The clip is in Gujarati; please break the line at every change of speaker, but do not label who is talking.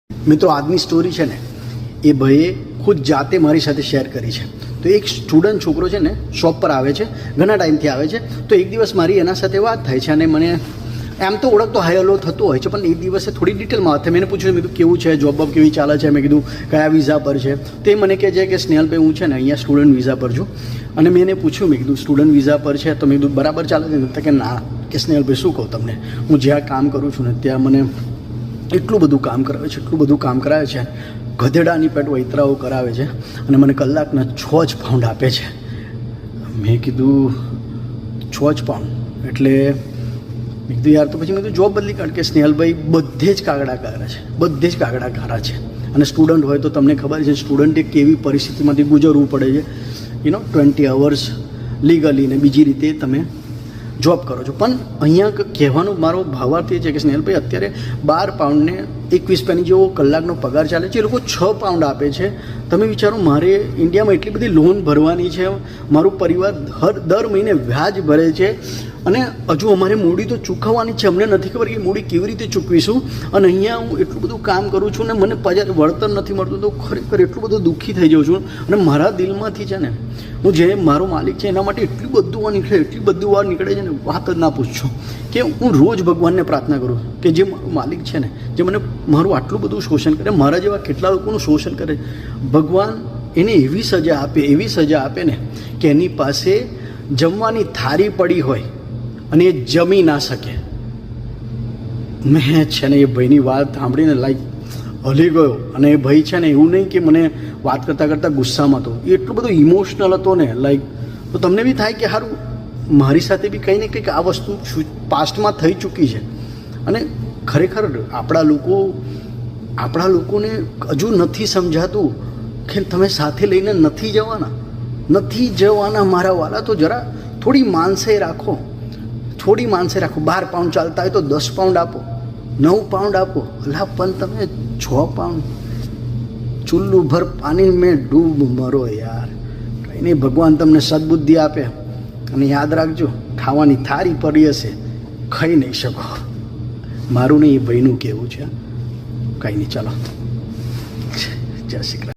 મિત્રો આજની સ્ટોરી છે ને એ ભાઈએ ખુદ જાતે મારી સાથે શેર કરી છે. તો એક સ્ટુડન્ટ છોકરો છે ને શોપ પર આવે છે, ઘણા ટાઈમથી આવે છે. તો એક દિવસ મારી એના સાથે વાત થાય છે અને મને એમ તો ઓળખ તો હાય હલો થતો હોય છે, પણ એક દિવસે થોડી ડિટેલમાં વાત થાય. મેં પૂછ્યું, મેં કીધું કેવું છે, જોબ બોબ કેવી ચાલે છે, મેં કીધું કયા વિઝા પર છે. તે મને કહે છે કે સ્નેહલભાઈ હું છે ને અહીંયા સ્ટુડન્ટ વિઝા પર છું. અને મેં એને પૂછ્યું, મેં કીધું સ્ટુડન્ટ વિઝા પર છે તો મેં કીધું બરાબર ચાલે છે? તો કે ના, કે સ્નેહલભાઈ શું કહું તમને, હું જ્યાં કામ કરું છું ને ત્યાં મને એટલું બધું કામ કરાવે છે, એટલું બધું કામ કરાવે છે, ગધેડાની પેટ વૈતરાઓ કરાવે છે અને મને કલાકના 6 જ પાઉન્ડ આપે છે. મેં કીધું 6 જ પાઉન્ડ એટલે મેં કીધું યાર, તો પછી મેં કીધું જોબ બદલી કાઢ. કે સ્નેહલભાઈ બધે જ કાગડા કાઢે છે, બધે જ કાગડા કાઢા છે. અને સ્ટુડન્ટ હોય તો તમને ખબર છે સ્ટુડન્ટે કેવી પરિસ્થિતિમાંથી ગુજરવું પડે છે. 20 અવર્સ લીગલી ને બીજી રીતે તમે જોબ કરો છો. પણ અહીંયા કહેવાનો મારો ભાવાર્થ એ છે કે સ્નેહલભાઈ અત્યારે 12 પાઉન્ડ ને 21 પેની જેવો કલાકનો પગાર ચાલે છે, એ લોકો 6 પાઉન્ડ આપે છે. તમે વિચારો, મારે ઇન્ડિયામાં એટલી બધી લોન ભરવાની છે, મારું પરિવાર દર મહિને વ્યાજ ભરે છે અને હજુ અમારે મૂડી તો ચૂકવવાની છે. અમને નથી ખબર કે મૂડી કેવી રીતે ચૂકવીશું. અને અહીંયા હું એટલું બધું કામ કરું છું ને મને વળતર નથી મળતું, તો ખરેખર એટલું બધું દુઃખી થઈ જાઉં છું. અને મારા દિલમાંથી છે ને, હું જે મારો માલિક છે એના માટે એટલી બધું વાર નીકળે છે ને, વાત જ ના પૂછજો. કે હું રોજ ભગવાનને પ્રાર્થના કરું કે જે મારો માલિક છે ને, જે મને મારું આટલું બધું શોષણ કરે, મારા જેવા કેટલા લોકોનું શોષણ કરે, ભગવાન એને એવી સજા આપે ને કે એની પાસે જમવાની થાળી પડી હોય અને એ જમી ના શકે. મેં છે ને એ ભાઈની વાત સાંભળીને હલી ગયો. અને એ ભાઈ છે ને એવું નહીં કે મને વાત કરતાં ગુસ્સામાં હતો, એ એટલો બધો ઇમોશનલ હતો ને. તો તમને બી થાય કે સારું, મારી સાથે બી કંઈ ને કંઈક આ વસ્તુ પાસ્ટમાં થઈ ચૂકી છે. અને ખરેખર આપણા લોકોને હજુ નથી સમજાતું કે તમે સાથે લઈને નથી જવાના મારા વાલા. તો જરા થોડી માનસે રાખો. 12 પાઉન્ડ ચાલતા હોય તો 10 પાઉન્ડ આપો, 9 પાઉન્ડ આપો. અલા પણ તમે 6 પાઉન્ડ, ચુલ્લુ ભર પાણી મેં ડૂબ મરો યાર. કંઈ નહીં, ભગવાન તમને સદબુદ્ધિ આપે. અને યાદ રાખજો, ખાવાની થાળી પડી હશે, ખાઈ નહીં શકો. મારું નહીં, એ ભાઈનું કહેવું છે. કંઈ નહીં, ચાલો, જય શ્રી કૃષ્ણ.